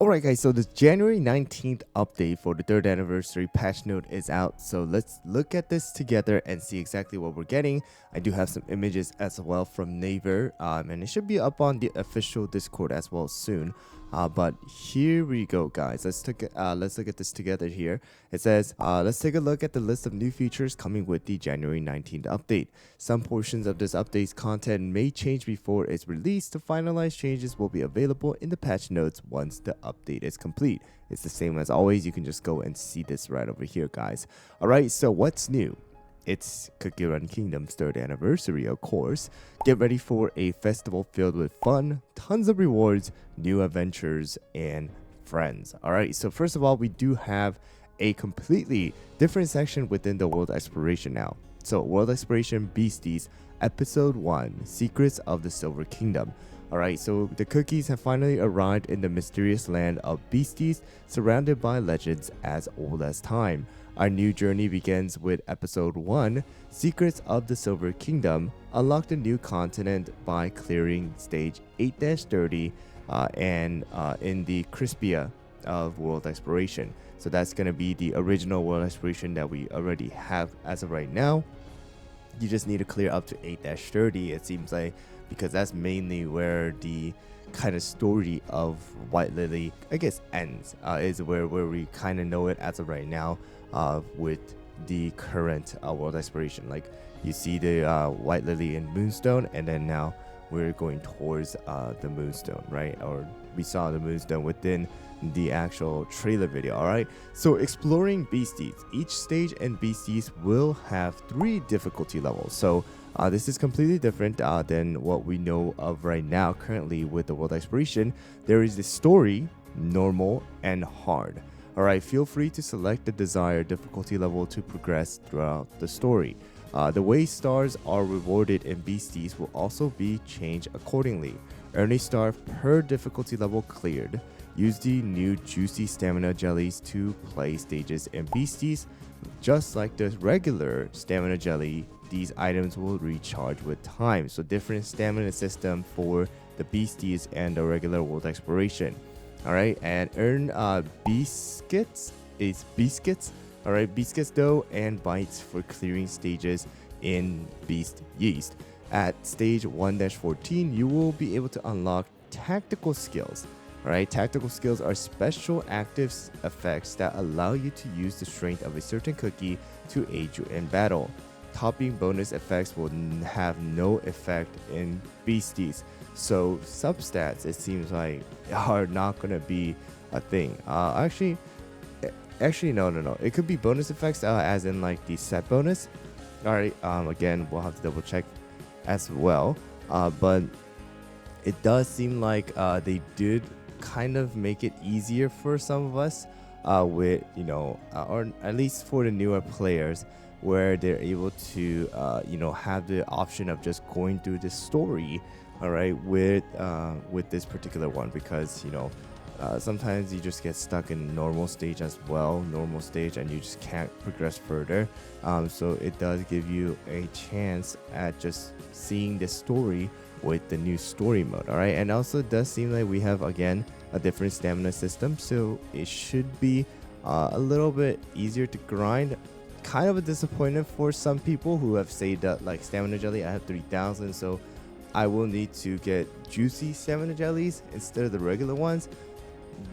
Alright guys, so the January 19th update for the 3rd anniversary patch note is out. So let's look at this together and see exactly what we're getting. I do have some images as well from Naver, and it should be up on the official Discord as well soon. But here we go guys, let's look at this together here. It says, let's take a look at the list of new features coming with the January 19th update. Some portions of this update's content may change before it's released. The finalized changes will be available in the patch notes once the update is complete. It's the same as always, you can just go and see this right over here guys. Alright, so what's new? It's Cookie Run Kingdom's 3rd anniversary, of course. Get ready for a festival filled with fun, tons of rewards, new adventures, and friends. Alright, so first of all, we do have a completely different section within the World Exploration now. So, World Exploration Beasties, Episode 1, Secrets of the Silver Kingdom. Alright, so the cookies have finally arrived in the mysterious land of Beasties, surrounded by legends as old as time. Our new journey begins with Episode 1, Secrets of the Silver Kingdom. Unlock the new continent by clearing stage 8-30 and in the Crispia of World Exploration. So that's going to be the original World Exploration that we already have as of right now. You just need to clear up to 8-30, it seems like, because that's mainly where the kind of story of White Lily, I guess, ends. Is where we kind of know it as of right now. With the current world exploration, like you see the White Lily in Moonstone, and then now we're going towards the Moonstone, right? Or we saw the Moonstone within the actual trailer video. All right, so exploring Beasties, each stage in Beasties will have 3 difficulty levels. So this is completely different than what we know of right now currently with the world exploration. There is the story, normal, and hard. Alright, feel free to select the desired difficulty level to progress throughout the story. The way stars are rewarded in Beasties will also be changed accordingly. Earn a star per difficulty level cleared. Use the new juicy stamina jellies to play stages in Beasties. Just like the regular stamina jelly, these items will recharge with time. So different stamina system for the Beasties and the regular world exploration. Alright, and earn biscuits. Alright, biscuits dough and bites for clearing stages in Beast Yeast. At stage 1-14, you will be able to unlock tactical skills. Alright, tactical skills are special active effects that allow you to use the strength of a certain cookie to aid you in battle. Topping bonus effects will have no effect in Beasties. So substats, it seems like, are not gonna be a thing. Actually, no. It could be bonus effects, as in like the set bonus. All right. Again, we'll have to double check as well. But it does seem like they did kind of make it easier for some of us, with or at least for the newer players, where they're able to have the option of just going through the story, all right, with this particular one, because sometimes you just get stuck in normal stage as well, and you just can't progress further. So it does give you a chance at just seeing the story with the new story mode. All right, and also it does seem like we have again a different stamina system, so it should be a little bit easier to grind. Kind of a disappointment for some people who have saved up like stamina jelly. I have 3,000, so I will need to get juicy stamina jellies instead of the regular ones.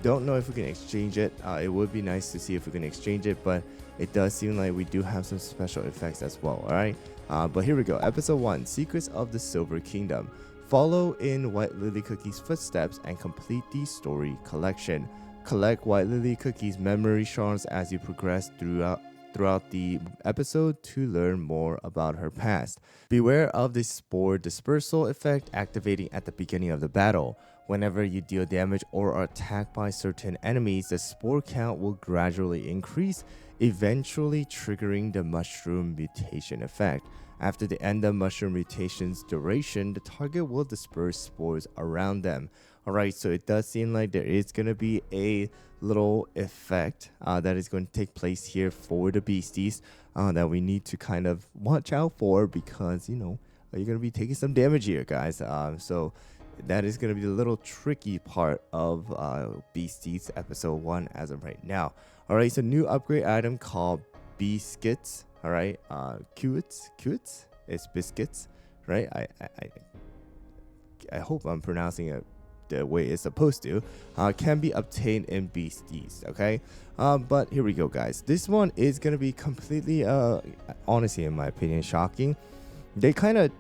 Don't know if we can exchange it. It would be nice to see if we can exchange it, but it does seem like we do have some special effects as well. All right, but here we go. Episode 1, Secrets of the Silver Kingdom. Follow in White Lily Cookie's footsteps and complete the story collection. Collect White Lily Cookie's memory shards as you progress throughout the episode to learn more about her past. Beware of the spore dispersal effect activating at the beginning of the battle. Whenever you deal damage or are attacked by certain enemies, the spore count will gradually increase, eventually triggering the mushroom mutation effect. After the end of mushroom mutation's duration, the target will disperse spores around them. Alright, so it does seem like there is going to be a little effect that is going to take place here for the Beasties that we need to kind of watch out for, because you're going to be taking some damage here, guys. So that is going to be the little tricky part of Beasties episode 1 as of right now. All right, so new upgrade item called Biscuits. All right, Qits, it's biscuits, right? I hope I'm pronouncing it the way it's supposed to. Can be obtained in Beasties. Okay, but here we go, guys. This one is gonna be completely, honestly, in my opinion, shocking. They kind of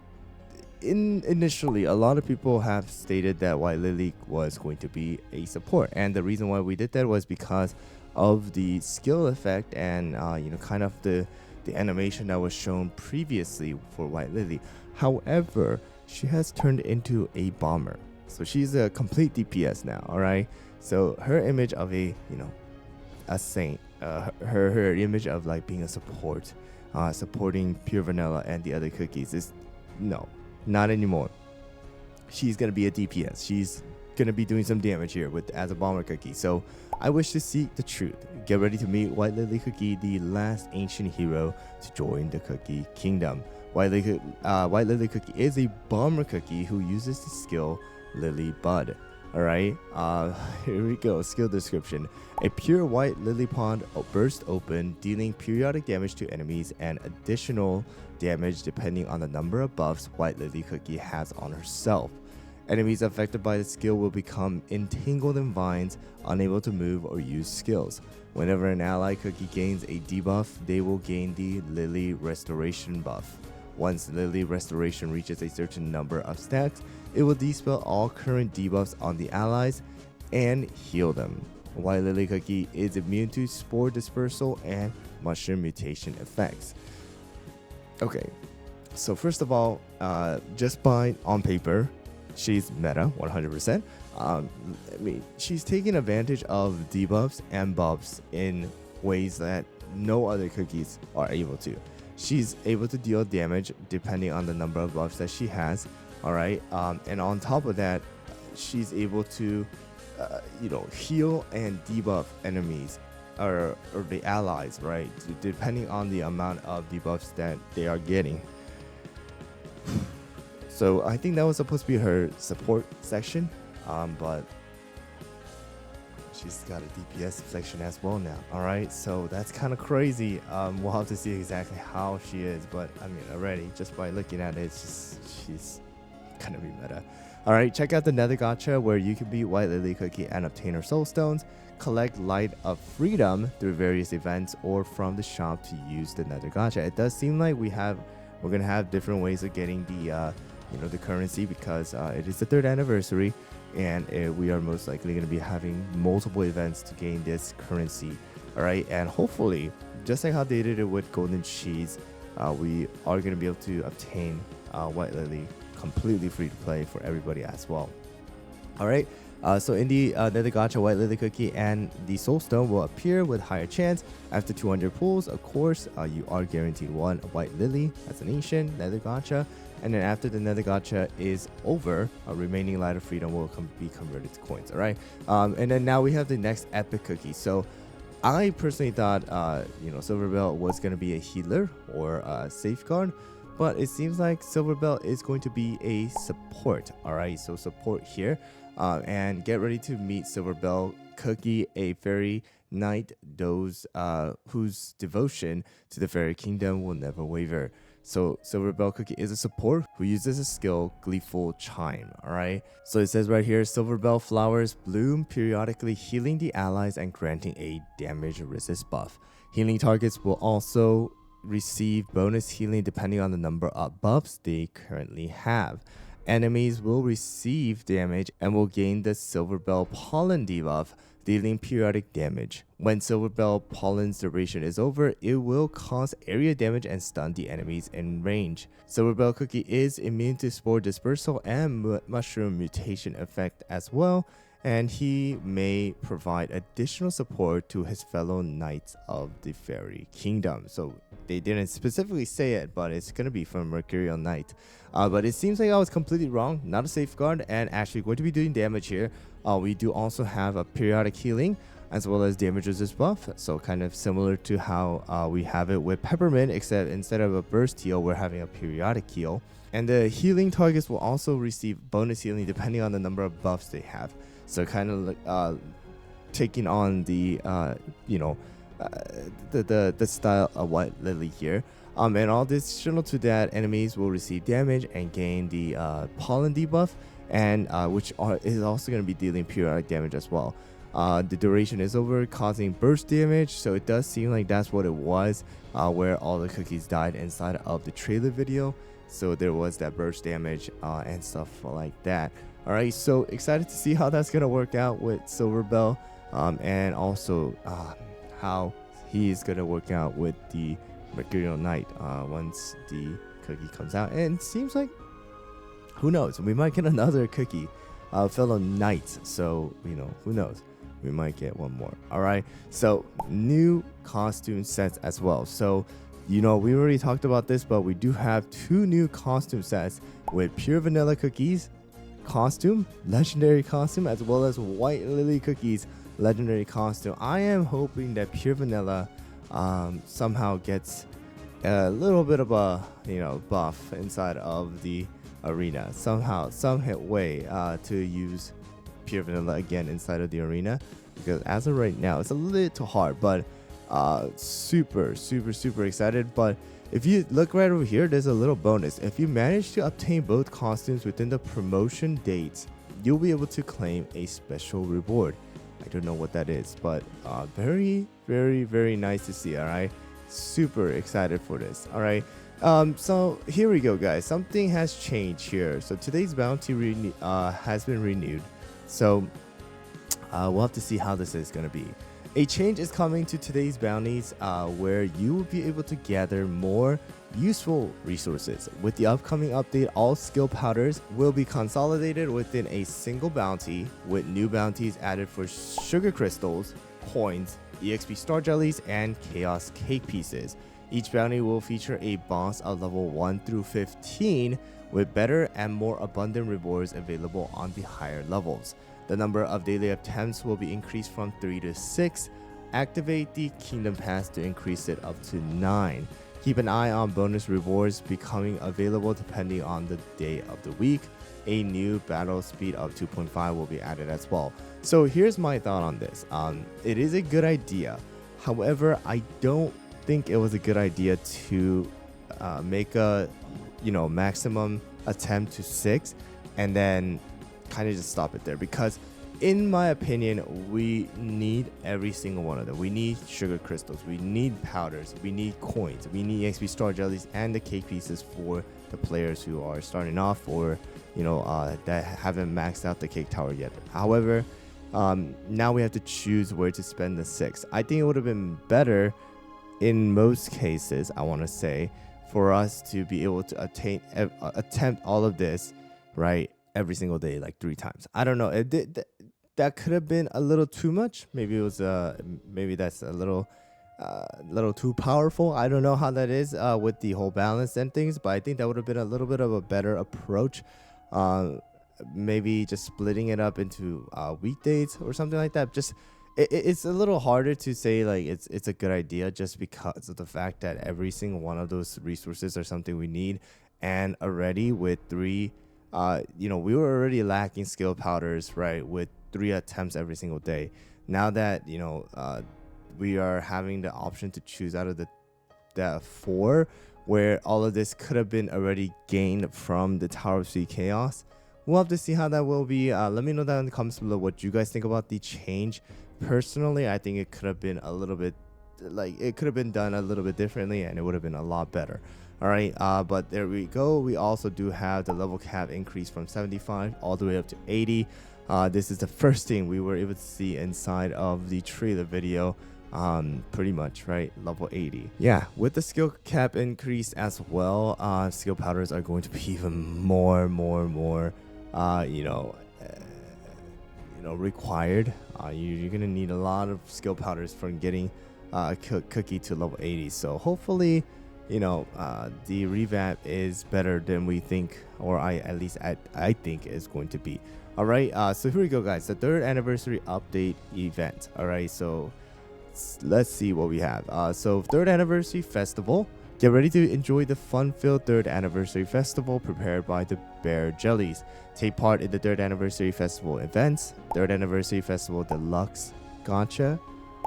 initially, a lot of people have stated that White Lily was going to be a support, and the reason why we did that was because of the skill effect and kind of the animation that was shown previously for White Lily. However, she has turned into a bomber, so she's a complete DPS now. All right, so her image of a saint, her image of like being a support, supporting Pure Vanilla and the other cookies is no, not anymore. She's gonna be a DPS. She's gonna be doing some damage here as a bomber cookie. So I wish to seek the truth. Get ready to meet White Lily Cookie, the last ancient hero to join the Cookie Kingdom. White Lily Cookie is a bomber cookie who uses the skill Lily Bud. Alright, here we go. Skill description. A pure white lily pond bursts open, dealing periodic damage to enemies and additional damage depending on the number of buffs White Lily Cookie has on herself. Enemies affected by the skill will become entangled in vines, unable to move or use skills. Whenever an ally cookie gains a debuff, they will gain the Lily Restoration buff. Once Lily Restoration reaches a certain number of stacks, it will dispel all current debuffs on the allies and heal them. White Lily Cookie is immune to Spore Dispersal and Mushroom Mutation effects. Okay, so first of all, just on paper, she's meta 100%. I mean, she's taking advantage of debuffs and buffs in ways that no other cookies are able to. She's able to deal damage depending on the number of buffs that she has. All right, and on top of that, she's able to, heal and debuff enemies or the allies, right? Depending on the amount of debuffs that they are getting. So I think that was supposed to be her support section, but she's got a DPS section as well now. All right, so that's kind of crazy. We'll have to see exactly how she is, but I mean, already just by looking at it, it's just she's gonna be meta. All right, check out the Nether Gacha where you can beat White Lily Cookie and obtain her soul stones, collect Light of Freedom through various events or from the shop to use the Nether Gacha. It does seem like we're gonna have different ways of getting the currency because it is the 3rd anniversary, and we are most likely going to be having multiple events to gain this currency. All right, and hopefully, just like how they did it with Golden Cheese, we are going to be able to obtain White Lily completely free to play for everybody as well. All right, so in the Nether Gacha, White Lily Cookie and the Soul Stone will appear with higher chance. After 200 pulls, of course, you are guaranteed one White Lily as an ancient Nether Gacha. And then after the Nether Gacha is over, remaining Light of Freedom will be converted to coins. All right, and then now we have the next epic cookie. So I personally thought Silverbell was going to be a healer or a safeguard, but it seems like Silverbell is going to be a support. All right, so support here, and get ready to meet Silverbell Cookie, a fairy knight whose devotion to the fairy kingdom will never waver. So Silverbell Cookie is a support who uses a skill, Gleeful Chime. Alright, so it says right here, Silverbell flowers bloom, periodically healing the allies and granting a damage resist buff. Healing targets will also receive bonus healing depending on the number of buffs they currently have. Enemies will receive damage and will gain the Silverbell Pollen debuff, dealing periodic damage. When Silverbell Pollen's duration is over, it will cause area damage and stun the enemies in range. Silverbell Cookie is immune to Spore Dispersal and Mushroom Mutation effect as well, and he may provide additional support to his fellow Knights of the Fairy Kingdom. So they didn't specifically say it, but it's going to be from Mercurial Knight. But it seems like I was completely wrong, not a safeguard, and actually going to be doing damage here. We do also have a periodic healing. as well as damage resist buff. So kind of similar to how we have it with Peppermint, except instead of a burst heal, we're having a periodic heal. And the healing targets will also receive bonus healing depending on the number of buffs they have. So kind of taking on the the style of White Lily here. And all additional to that, enemies will receive damage and gain the pollen debuff, and is also going to be dealing periodic damage as well. The duration is over, causing burst damage, so it does seem like that's what it was, where all the cookies died inside of the trailer video. So there was that burst damage and stuff like that. Alright, so excited to see how that's going to work out with Silverbell, and also how he's going to work out with the Mercurial Knight once the cookie comes out. And it seems like, who knows, we might get another cookie, fellow knights. So who knows, we might get one more. All right, so new costume sets as well. So we already talked about this, but we do have 2 new costume sets with pure vanilla cookies costume, legendary costume, as well as White Lily cookies legendary costume. I am hoping that pure vanilla somehow gets a little bit of a buff inside of the arena, somehow, some way to use pure vanilla again inside of the arena, because as of right now it's a little hard, but super excited. But if you look right over here, there's a little bonus. If you manage to obtain both costumes within the promotion dates, you'll be able to claim a special reward. I don't know what that is, but very nice to see. All right, super excited for this. All right, so here we go, guys. Something has changed here. So today's bounty has been renewed, so we'll have to see how this is going to be. A change is coming to today's bounties, where you will be able to gather more useful resources. With the upcoming update, all skill powders will be consolidated within a single bounty, with new bounties added for sugar crystals, coins, EXP star jellies, and chaos cake pieces. Each bounty will feature a boss of level 1 through 15, with better and more abundant rewards available on the higher levels. The number of daily attempts will be increased from 3 to 6. Activate the Kingdom Pass to increase it up to 9. Keep an eye on bonus rewards becoming available depending on the day of the week. A new battle speed of 2.5 will be added as well. So here's my thought on this. It is a good idea. However, I don't think it was a good idea to make a maximum attempt to 6 and then kind of just stop it there, because in my opinion, we need every single one of them. We need sugar crystals, we need powders, we need coins, we need XP star jellies, and the cake pieces for the players who are starting off, or that haven't maxed out the cake tower yet. However, now we have to choose where to spend the 6. I think it would have been better in most cases, I want to say, for us to be able to attempt all of this, right, every single day, like 3 times. I don't know. That could have been a little too much. Maybe it was maybe that's a little too powerful. I don't know how that is with the whole balance and things, but I think that would have been a little bit of a better approach. Maybe just splitting it up into weekdays or something like that. Just it's a little harder to say like it's a good idea, just because of the fact that every single one of those resources are something we need, and already with 3. We were already lacking skill powders, right, with 3 attempts every single day. Now that we are having the option to choose out of the 4, where all of this could have been already gained from the Tower of Sweet Chaos. We'll have to see how that will be. Let me know down in the comments below what you guys think about the change. Personally, I think it could have been a little bit, it could have been done a little bit differently, and it would have been a lot better. All right, but there we go. We also do have the level cap increase from 75 all the way up to 80. This is the first thing we were able to see inside of the trailer video, pretty much, right? Level 80. Yeah, with the skill cap increase as well, skill powders are going to be even more required. You're gonna need a lot of skill powders from getting a cookie to level 80. So hopefully, the revamp is better than we think, or I think is going to be. All right, so here we go, guys. The third anniversary update event. All right, so let's see what we have. So third anniversary festival. Get ready to enjoy the fun-filled third anniversary festival prepared by the Bear Jellies. Take part in the third anniversary festival events, third anniversary festival deluxe gacha,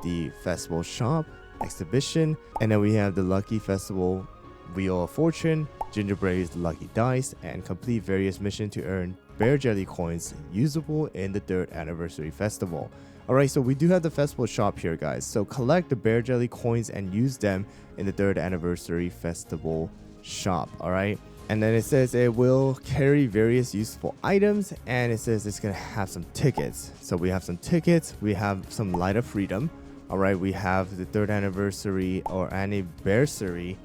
the festival shop, exhibition, and then we have the lucky festival wheel of fortune, gingerbread's lucky dice, and complete various missions to earn bear jelly coins usable in the third anniversary festival. Alright, so we do have the festival shop here, guys. So collect the bear jelly coins and use them in the third anniversary festival shop. Alright, and then it says it will carry various useful items, and it says it's gonna have some tickets. So we have some tickets, we have some light of freedom. Alright, we have the third anniversary or anniversary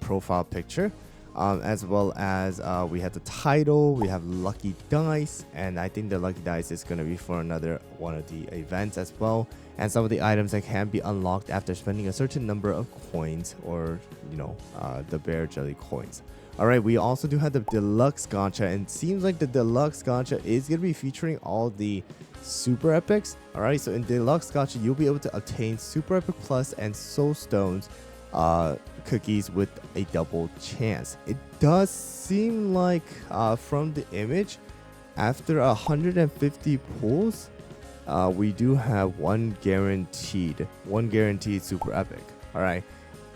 profile picture, as well as we have the title, we have lucky dice, and I think the lucky dice is going to be for another one of the events as well, and some of the items that can be unlocked after spending a certain number of coins, or the bear jelly coins. All right, we also do have the deluxe gacha, and it seems like the deluxe gacha is going to be featuring all the super epics. All right, so in deluxe gacha you'll be able to obtain super epic plus and soul stones cookies with a double chance. It does seem like from the image, after 150 pulls, we do have one guaranteed super epic. All right,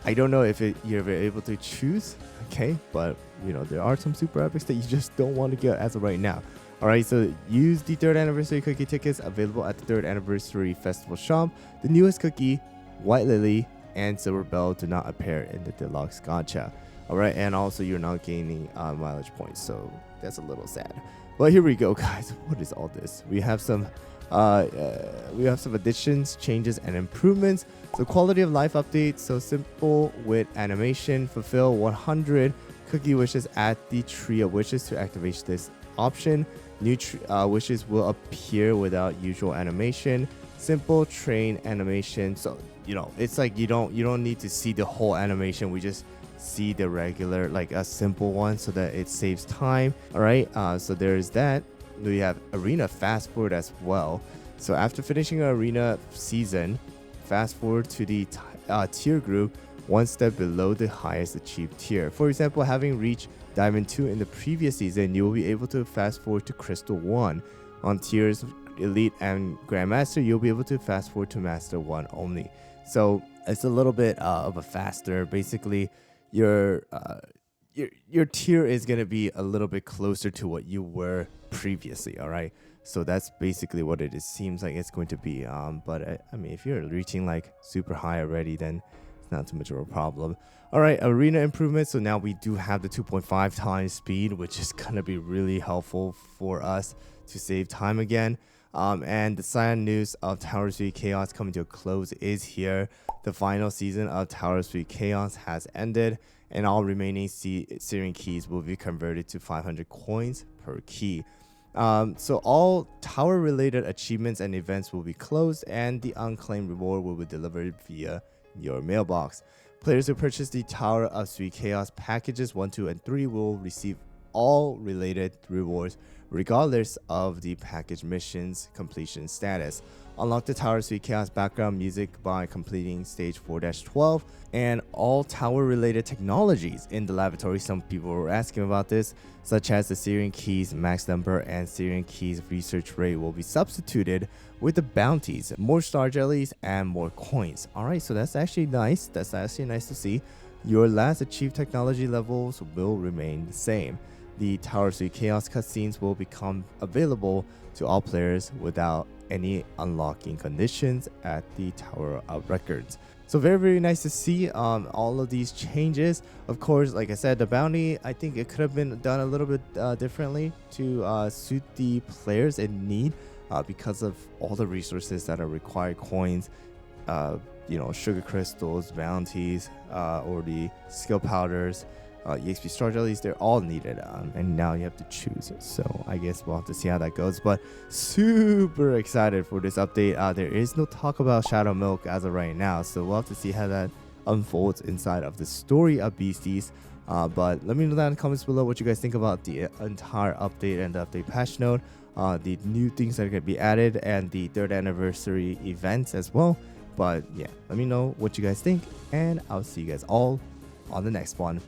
I don't know if you're able to choose, okay, but there are some super epics that you just don't want to get as of right now. All right, so use the third anniversary cookie tickets available at the third anniversary festival shop. The newest cookie, White Lily, and Silverbell do not appear in the deluxe gacha. All right, and also you're not gaining mileage points, so that's a little sad. But here we go, guys. What is all this? We have some additions, changes, and improvements. So quality of life update. So simple with animation. Fulfill 100 cookie wishes at the tree of wishes to activate this option. New wishes will appear without usual animation. Simple train animation. So it's like you don't need to see the whole animation. We just see the regular, like a simple one, so that it saves time. All right, so there's that. We have arena fast forward as well. So after finishing an arena season, fast forward to the tier group one step below the highest achieved tier. For example, having reached Diamond 2 in the previous season, you will be able to fast forward to Crystal 1. On tiers Elite and Grandmaster, you'll be able to fast forward to Master 1 only. So it's a little bit of a faster. Basically, your tier is going to be a little bit closer to what you were previously. All right, so that's basically what it seems like it's going to be. But I mean, if you're reaching like super high already, then it's not too much of a problem. All right, arena improvement. So now we do have the 2.5 times speed, which is going to be really helpful for us to save time again. And the sad news of Tower Suite Chaos coming to a close is here. The final season of Tower Suite Chaos has ended, and all remaining Searing keys will be converted to 500 coins per key. So all tower related achievements and events will be closed, and the unclaimed reward will be delivered via your mailbox. Players who purchase the Tower of Sweet Chaos packages 1, 2, and 3 will receive all related rewards regardless of the package mission's completion status. Unlock the Tower Suite Chaos background music by completing stage 4-12, and all tower related technologies in the laboratory. Some people were asking about this, such as the Searing Keys max number and Searing Keys research rate will be substituted with the bounties, more star jellies, and more coins. Alright, so that's actually nice. That's actually nice to see. Your last achieved technology levels will remain the same. The Tower Suite Chaos cutscenes will become available to all players without any unlocking conditions at the Tower of Records. So very nice to see all of these changes. Of course, like I said, the bounty, I think it could have been done a little bit differently to suit the players in need because of all the resources that are required, coins, sugar crystals, bounties, or the skill powders, EXP star jellies. They're all needed, and now you have to choose. So I guess we'll have to see how that goes, but super excited for this update. There is no talk about Shadow Milk as of right now, so we'll have to see how that unfolds inside of the story of Beasties. But let me know down in the comments below what you guys think about the entire update and the update patch note. the new things that are going to be added, and the 3rd anniversary events as well. But yeah, let me know what you guys think, and I'll see you guys all on the next one.